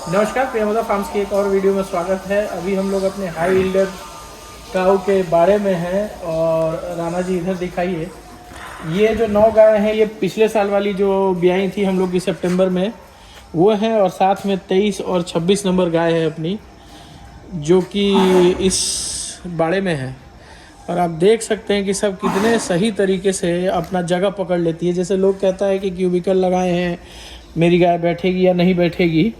नमस्कार, प्रियमदा फार्म्स की एक और वीडियो में स्वागत है। अभी हम लोग अपने हाई यील्डर काऊ के बारे में हैं और राणा जी इधर दिखाइए। ये जो 9 गाय हैं ये पिछले साल वाली जो ब्याई थी हम लोग की सितंबर में वो है, और साथ में 23 और 26 नंबर गाय है अपनी जो कि इस बाड़े में है। और आप देख सकते हैं कि सब कितने सही तरीके से अपना जगह पकड़ लेती है। जैसे लोग कहता है कि क्यूबिकल लगाए हैं, मेरी गाय बैठेगी या नहीं बैठेगी,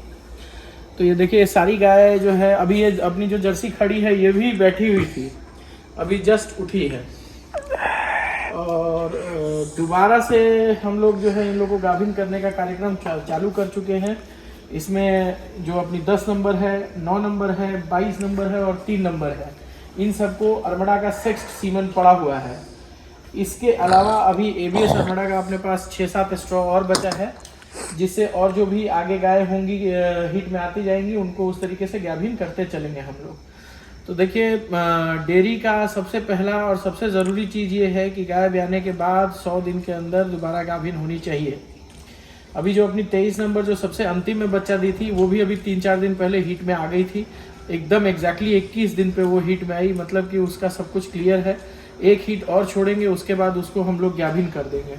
तो ये देखिए सारी गाय जो है अभी ये अपनी जो जर्सी खड़ी है ये भी बैठी हुई थी, अभी जस्ट उठी है। और दोबारा से हम लोग जो है इन लोगों को गाभिन करने का कार्यक्रम चालू कर चुके हैं। इसमें जो अपनी 10 नंबर है, 9 नंबर है, 22 नंबर है और 3 नंबर है, इन सबको अरमड़ा का सेक्स्ट सीमन पड़ा हुआ है। इसके अलावा अभी एबीएस अरमड़ा का अपने पास 6-7 स्ट्रॉ और बचा है, जिससे और जो भी आगे गाय होंगी हीट में आती जाएंगी उनको उस तरीके से गाभिन करते चलेंगे हम लोग। तो देखिए डेयरी का सबसे पहला और सबसे ज़रूरी चीज़ ये है कि गाय ब्याने के बाद 100 दिन के अंदर दोबारा गाभिन होनी चाहिए। अभी जो अपनी 23 नंबर जो सबसे अंतिम में बच्चा दी थी वो भी अभी 3-4 दिन पहले हीट में आ गई थी। एकदम एग्जैक्टली 21 दिन पे वो हीट में आई, मतलब कि उसका सब कुछ क्लियर है। एक हीट और छोड़ेंगे, उसके बाद उसको हम लोग गाभिन कर देंगे।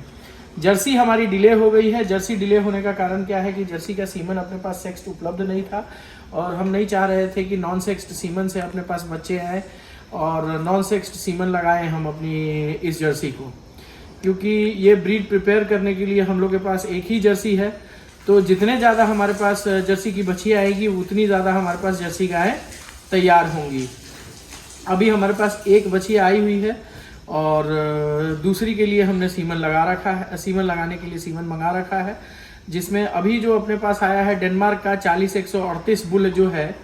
जर्सी हमारी डिले हो गई है। जर्सी डिले होने का कारण क्या है कि जर्सी का सीमन अपने पास सेक्स्ट उपलब्ध नहीं था और हम नहीं चाह रहे थे कि नॉन सेक्स्ट सीमन से अपने पास बच्चे आए और नॉन सेक्स्ट सीमन लगाए हम अपनी इस जर्सी को, क्योंकि ये ब्रीड प्रिपेयर करने के लिए हम लोग के पास एक ही जर्सी है। तो जितने ज़्यादा हमारे पास जर्सी की बच्ची आएगी उतनी ज़्यादा हमारे पास जर्सी गायें तैयार होंगी। अभी हमारे पास एक बच्ची आई हुई है और दूसरी के लिए हमने सीमन लगा रखा है, सीमन लगाने के लिए सीमन मंगा रखा है, जिसमें अभी जो अपने पास आया है डेनमार्क का 40-138 बुल जो है,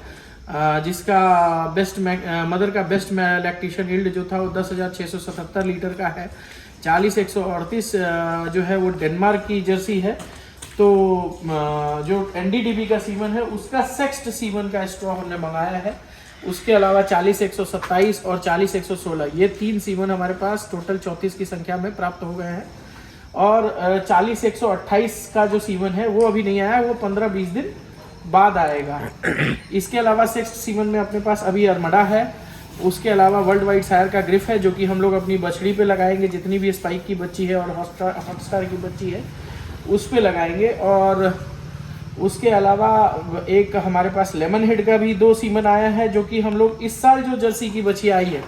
जिसका बेस्ट मदर का बेस्ट लैक्टेशन यील्ड जो था वो 10,677 लीटर का है। 40-138 जो है वो डेनमार्क की जर्सी है। तो जो एनडीडीबी का सीमन है उसका सेक्स्ट सीमन का स्ट्रॉ हमने मंगाया है। उसके अलावा 40-127 और 40-116 ये 3 सीमन हमारे पास टोटल 34 की संख्या में प्राप्त हो गए हैं। और 40-128 का जो सीमन है वो अभी नहीं आया, वो 15-20 दिन बाद आएगा। इसके अलावा सेक्स्ट सीमन में अपने पास अभी अरमड़ा है। उसके अलावा वर्ल्ड वाइड शायर का ग्रिफ है जो कि हम लोग अपनी बछड़ी पे लगाएंगे, जितनी भी स्पाइक की बच्ची है और हॉटस्टार की बच्ची है उस पे लगाएंगे। और उसके अलावा एक हमारे पास लेमन हेड का भी 2 सीमन आया है जो कि हम लोग इस साल जो जर्सी की बच्ची आई है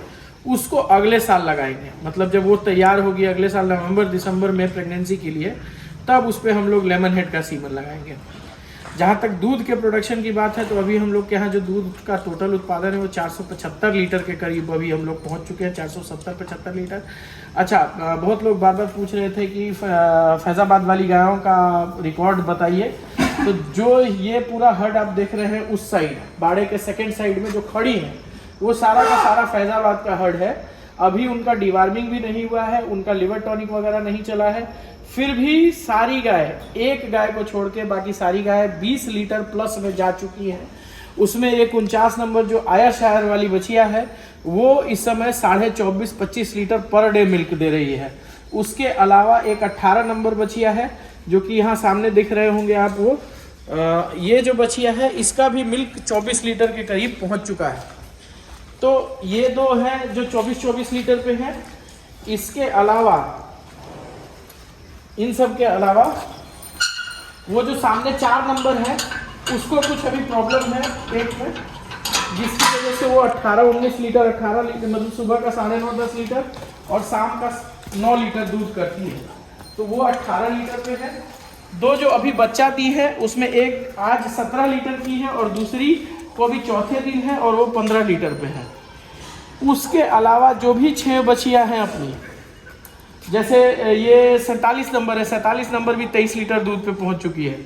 उसको अगले साल लगाएंगे। मतलब जब वो तैयार होगी अगले साल नवंबर-दिसंबर में प्रेगनेंसी के लिए, तब उस पर हम लोग लेमन हेड का सीमन लगाएंगे। जहाँ तक दूध के प्रोडक्शन की बात है तो अभी हम लोग के यहाँ जो दूध का टोटल उत्पादन है वो 475 लीटर के करीब अभी हम लोग पहुँच चुके हैं, 470-75 लीटर। अच्छा, बहुत लोग बार बार पूछ रहे थे कि फैज़ाबाद वाली गायों का रिकॉर्ड बताइए। तो जो ये पूरा हर्ड आप देख रहे हैं उस साइड बाड़े के सेकंड साइड में जो खड़ी है वो सारा का सारा फैज़ाबाद का हर्ड है। अभी उनका डिवार्मिंग भी नहीं हुआ है, उनका लिवर टॉनिक वगैरह नहीं चला है, फिर भी सारी गाय, एक गाय को छोड़ के बाकी सारी गाय 20 लीटर प्लस में जा चुकी है। उसमें एक 49 नंबर जो आयर शायर वाली बछिया है वो इस समय 24.5-25 लीटर पर डे मिल्क दे रही है। उसके अलावा एक 18 नंबर बछिया है जो कि यहाँ सामने दिख रहे होंगे आप, वो ये जो बछिया है इसका भी मिल्क 24 लीटर के करीब पहुँच चुका है। तो ये 2 हैं जो 24-24 लीटर पे हैं। इसके अलावा इन सब के अलावा वो जो सामने 4 नंबर है उसको कुछ अभी प्रॉब्लम है पेट में, जिसकी वजह से वो 18-19 लीटर, 18 लीटर मतलब सुबह का 9.5-10 लीटर और शाम का 9 लीटर दूध करती है। तो वो 18 लीटर पे है। 2 जो अभी बच्चा दी है उसमें एक आज 17 लीटर की है और दूसरी को अभी चौथे दिन है और वो 15 लीटर पे है। उसके अलावा जो भी 6 बछियाँ हैं अपनी, जैसे ये 47 नंबर है, 47 नंबर भी 23 लीटर दूध पे पहुंच चुकी है।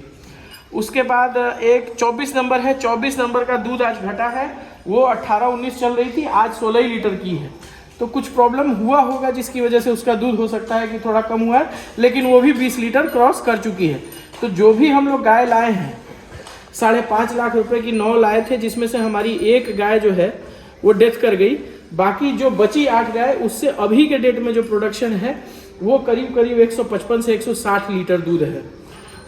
उसके बाद एक 24 नंबर है, 24 नंबर का दूध आज घटा है, वो 18-19 चल रही थी, आज 16 लीटर की है। तो कुछ प्रॉब्लम हुआ होगा जिसकी वजह से उसका दूध हो सकता है कि थोड़ा कम हुआ है, लेकिन वो भी 20 लीटर क्रॉस कर चुकी है। तो जो भी हम लोग गाय लाए हैं 5.5 लाख रुपए की 9 लाए थे, जिसमें से हमारी एक गाय जो है वो डेथ कर गई। बाकी जो बची 8 गाय उससे अभी के डेट में जो प्रोडक्शन है वो करीब 155 से 160 लीटर दूध है।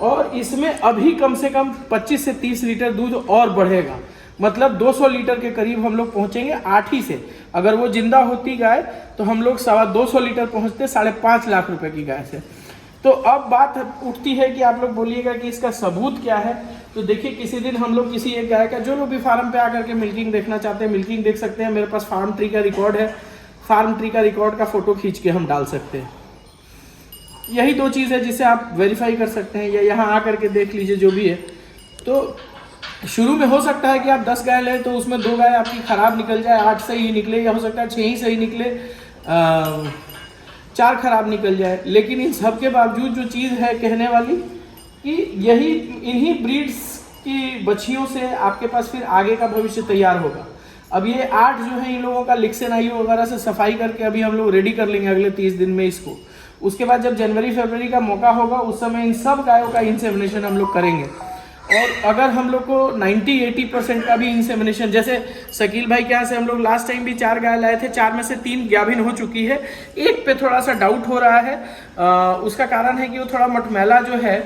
और इसमें अभी कम से कम 25 से 30 लीटर दूध और बढ़ेगा, मतलब 200 लीटर के करीब हम लोग पहुँचेंगे 8 ही से। अगर वो जिंदा होती गाय तो हम लोग 225 लीटर पहुँचते 5.5 लाख रुपए की गाय से। तो अब बात उठती है कि आप लोग बोलिएगा कि इसका सबूत क्या है। तो देखिए, किसी दिन हम लोग किसी एक गाय का, जो लोग भी फार्म पे आकर के मिल्किंग देखना चाहते हैं मिल्किंग देख सकते हैं। मेरे पास फार्म ट्री का रिकॉर्ड है, फार्म ट्री का रिकॉर्ड का फोटो खींच के हम डाल सकते हैं। यही 2 चीज़ है जिसे आप वेरीफाई कर सकते हैं, या यहाँ आकर के देख लीजिए जो भी है। तो शुरू में हो सकता है कि आप 10 गाय लें तो उसमें 2 गाय आपकी खराब निकल जाए, 8 सही निकले, या हो सकता है 6 ही सही निकले, 4 खराब निकल जाए। लेकिन इन सब के बावजूद जो चीज़ है कहने वाली कि यही इन्हीं ब्रीड्स की बछियों से आपके पास फिर आगे का भविष्य तैयार होगा। अब ये 8 जो है इन लोगों का लिक्सेन आयु वगैरह से सफाई करके अभी हम लोग रेडी कर लेंगे अगले 30 दिन में इसको। उसके बाद जब जनवरी फरवरी का मौका होगा उस समय इन सब गायों का इंसेमिनेशन हम लोग करेंगे। और अगर हम लोग को 90-80% का भी इंसेमिनेशन, जैसे शकील भाई के यहाँ से हम लोग लास्ट टाइम भी 4 गाय लाए थे, 4 में से 3 गाभिन हो चुकी है। एक पे थोड़ा सा डाउट हो रहा है, उसका कारण है कि वो थोड़ा मटमैला जो है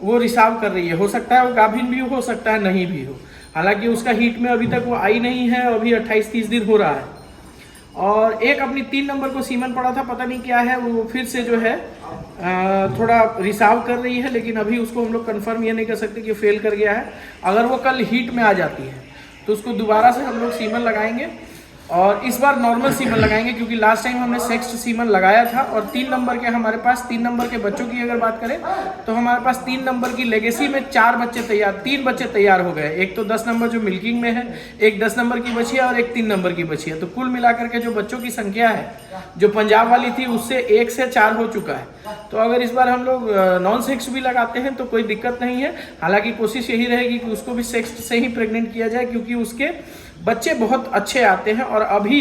वो रिसाव कर रही है। हो सकता है वो गाभिन भी हो सकता है नहीं भी हो, हालांकि उसका हीट में अभी तक वो आई नहीं है, अभी 28-30 दिन हो रहा है। और एक अपनी 3 नंबर को सीमन पड़ा था, पता नहीं क्या है, वो फिर से जो है थोड़ा रिसाव कर रही है, लेकिन अभी उसको हम लोग कंफर्म ये नहीं कर सकते कि फेल कर गया है। अगर वो कल हीट में आ जाती है तो उसको दोबारा से हम लोग सीमन लगाएंगे, और इस बार नॉर्मल सीमन लगाएंगे, क्योंकि लास्ट टाइम हमने सेक्स्ड सीमन लगाया था। और 3 नंबर के हमारे पास 3 नंबर के बच्चों की अगर बात करें तो हमारे पास 3 नंबर की लेगेसी में 4 बच्चे तैयार, 3 बच्चे तैयार हो गए। एक तो 10 नंबर जो मिल्किंग में है, एक 10 नंबर की बछिया और एक 3 नंबर की बछिया। तो कुल मिलाकर के जो बच्चों की संख्या है जो पंजाब वाली थी उससे 1 से 4 हो चुका है। तो अगर इस बार हम लोग नॉन सेक्स भी लगाते हैं तो कोई दिक्कत नहीं है। हालांकि कोशिश यही रहेगी कि उसको भी सेक्स से ही प्रेग्नेंट किया जाए, क्योंकि उसके बच्चे बहुत अच्छे आते हैं। और अभी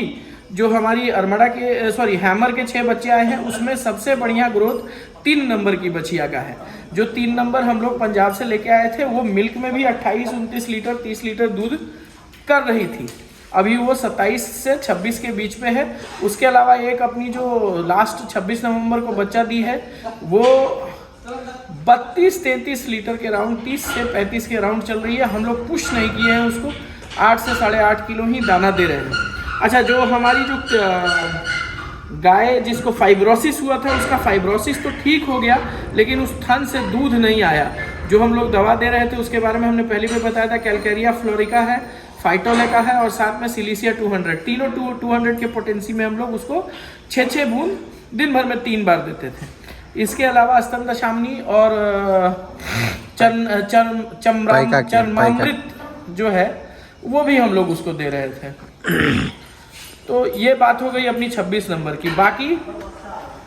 जो हमारी अरमड़ा के हैमर के 6 बच्चे आए हैं उसमें सबसे बढ़िया ग्रोथ 3 नंबर की बछिया का है। जो 3 नंबर हम लोग पंजाब से लेके आए थे वो मिल्क में भी 28-29 लीटर 30 लीटर दूध कर रही थी। अभी वो 27 से 26 के बीच में है। उसके अलावा एक अपनी जो लास्ट 26 नवंबर को बच्चा दी है वो 32-33 लीटर के राउंड 30 से 35 के राउंड चल रही है। हम लोग पुश नहीं किए हैं उसको, 8 से 8.5 किलो ही दाना दे रहे हैं। अच्छा, जो हमारी जो गाय जिसको फाइब्रोसिस हुआ था उसका फाइब्रोसिस तो ठीक हो गया, लेकिन उस थन से दूध नहीं आया। जो हम लोग दवा दे रहे थे उसके बारे में हमने पहले भी बताया था, कैलकेरिया फ्लोरिका है, फाइटोलेका है और साथ में सिलीसिया 200, तीनों 200 के पोटेंसी में हम लोग उसको 6-6 बूंद दिन भर में 3 बार देते थे। इसके अलावा स्तनदाशामनी और चरमामृत जो है वो भी हम लोग उसको दे रहे थे। तो ये बात हो गई अपनी 26 नंबर की। बाकी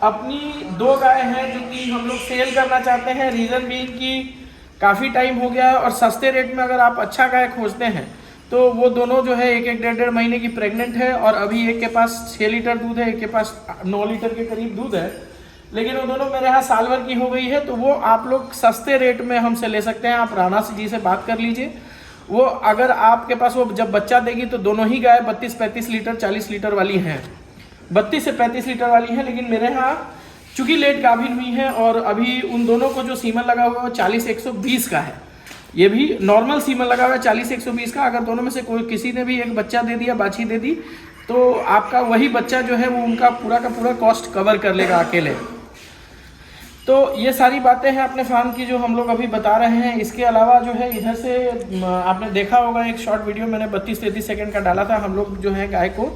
अपनी 2 गाय हैं जो कि हम लोग सेल करना चाहते हैं। रीज़न बीइंग कि काफ़ी टाइम हो गया है और सस्ते रेट में अगर आप अच्छा गाय खोजते हैं तो वो दोनों जो है 1-1, 1.5 महीने की प्रेग्नेंट है। और अभी एक के पास 6 लीटर दूध है, एक के पास 9 लीटर के करीब दूध है, लेकिन वो दोनों मेरे यहाँ साल भर की हो गई है। तो वो आप लोग सस्ते रेट में हमसे ले सकते हैं। आप राणा जी से बात कर लीजिए। वो अगर आपके पास वो जब बच्चा देगी तो दोनों ही गाय 32-35 लीटर 40 लीटर वाली हैं, 32 से 35 लीटर वाली हैं। लेकिन मेरे यहाँ चूँकि लेट गाभिन हुई है और अभी उन दोनों को जो सीमन लगा हुआ है वो 40-120 का है। ये भी नॉर्मल सीमन लगा हुआ है 40-120 का। अगर दोनों में से कोई किसी ने भी एक बच्चा दे दिया, बाछी दे दी, तो आपका वही बच्चा जो है वो उनका पूरा का पूरा कॉस्ट कवर कर लेगा अकेले। तो ये सारी बातें हैं अपने फार्म की जो हम लोग अभी बता रहे हैं। इसके अलावा जो है इधर से आपने देखा होगा एक शॉर्ट वीडियो मैंने 32-33 सेकंड का डाला था। हम लोग जो है गाय को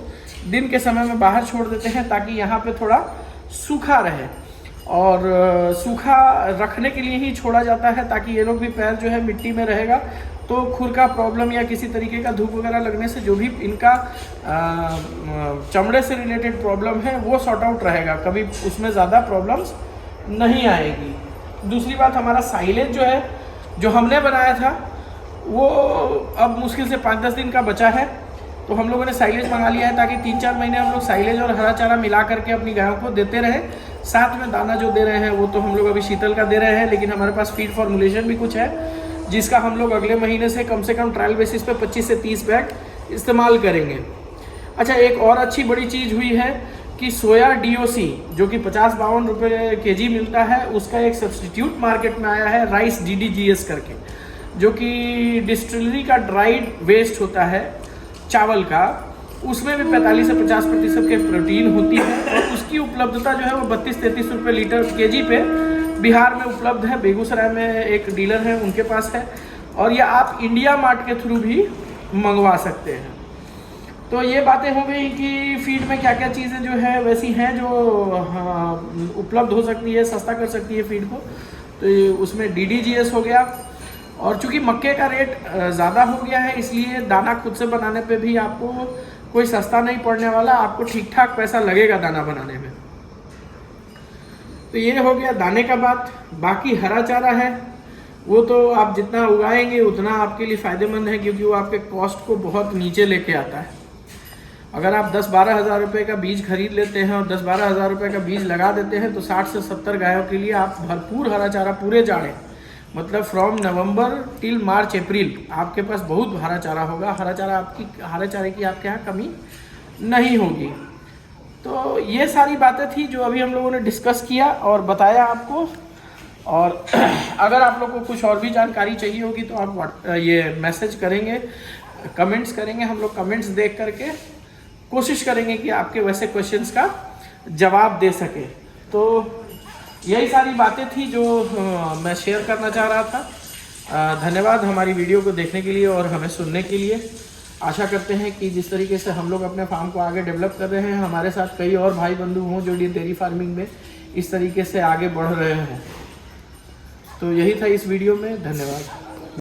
दिन के समय में बाहर छोड़ देते हैं ताकि यहाँ पे थोड़ा सूखा रहे, और सूखा रखने के लिए ही छोड़ा जाता है ताकि ये लोग भी पैर जो है मिट्टी में रहेगा तो खुर का प्रॉब्लम या किसी तरीके का धूप वगैरह लगने से जो भी इनका चमड़े से रिलेटेड प्रॉब्लम है वो सॉर्ट आउट रहेगा, कभी उसमें ज़्यादा प्रॉब्लम्स नहीं आएगी। दूसरी बात, हमारा साइलेज जो है जो हमने बनाया था वो अब मुश्किल से 5-10 दिन का बचा है, तो हम लोगों ने साइलेज मंगा लिया है ताकि 3-4 महीने हम लोग साइलेज और हरा चारा मिला करके अपनी गायों को देते रहे। साथ में दाना जो दे रहे हैं वो तो हम लोग अभी शीतल का दे रहे हैं, लेकिन हमारे पास फीड फॉर्मुलेशन भी कुछ है जिसका हम लोग अगले महीने से कम ट्रायल बेसिस पे 25 से 30 बैग इस्तेमाल करेंगे। अच्छा, एक और अच्छी बड़ी चीज़ हुई है कि सोया DOC जो कि 50-52 रुपये kg मिलता है, उसका एक सब्सटीट्यूट मार्केट में आया है राइस DDGS करके, जो कि डिस्टिलरी का ड्राइड वेस्ट होता है चावल का, उसमें भी 45 से 50% के प्रोटीन होती है और उसकी उपलब्धता जो है वो 32-33 रुपये लीटर kg पे बिहार में उपलब्ध है। बेगूसराय में एक डीलर है, उनके पास है, और ये आप इंडिया मार्ट के थ्रू भी मंगवा सकते हैं। तो ये बातें हो गई कि फीड में क्या क्या चीज़ें जो है वैसी हैं जो उपलब्ध हो सकती है, सस्ता कर सकती है फीड को। तो उसमें DDGS हो गया, और चूंकि मक्के का रेट ज़्यादा हो गया है इसलिए दाना खुद से बनाने पे भी आपको कोई सस्ता नहीं पड़ने वाला, आपको ठीक ठाक पैसा लगेगा दाना बनाने में। तो ये हो गया दाने का बात। बाकी हरा चारा है वो तो आप जितना उगाएंगे उतना आपके लिए फ़ायदेमंद है, क्योंकि वो आपके कॉस्ट को बहुत नीचे लेके आता है। अगर आप 10-12 हज़ार रुपये का बीज खरीद लेते हैं और 10-12 हज़ार रुपये का बीज लगा देते हैं तो 60 से 70 गायों के लिए आप भरपूर हरा चारा पूरे जाड़े, मतलब फ्रॉम नवंबर टिल मार्च अप्रैल आपके पास बहुत हरा चारा होगा। हरा चारे की आपके यहाँ कमी नहीं होगी। तो ये सारी बातें थी जो अभी हम लोगों ने डिस्कस किया और बताया आपको। और अगर आप लोग को कुछ और भी जानकारी चाहिए होगी तो आप ये मैसेज करेंगे, कमेंट्स करेंगे, हम लोग कमेंट्स देख करके कोशिश करेंगे कि आपके वैसे क्वेश्चंस का जवाब दे सके। तो यही सारी बातें थी जो मैं शेयर करना चाह रहा था। धन्यवाद हमारी वीडियो को देखने के लिए और हमें सुनने के लिए। आशा करते हैं कि जिस तरीके से हम लोग अपने फार्म को आगे डेवलप कर रहे हैं, हमारे साथ कई और भाई बंधु हों जो डेयरी फार्मिंग में इस तरीके से आगे बढ़ रहे हैं। तो यही था इस वीडियो में। धन्यवाद।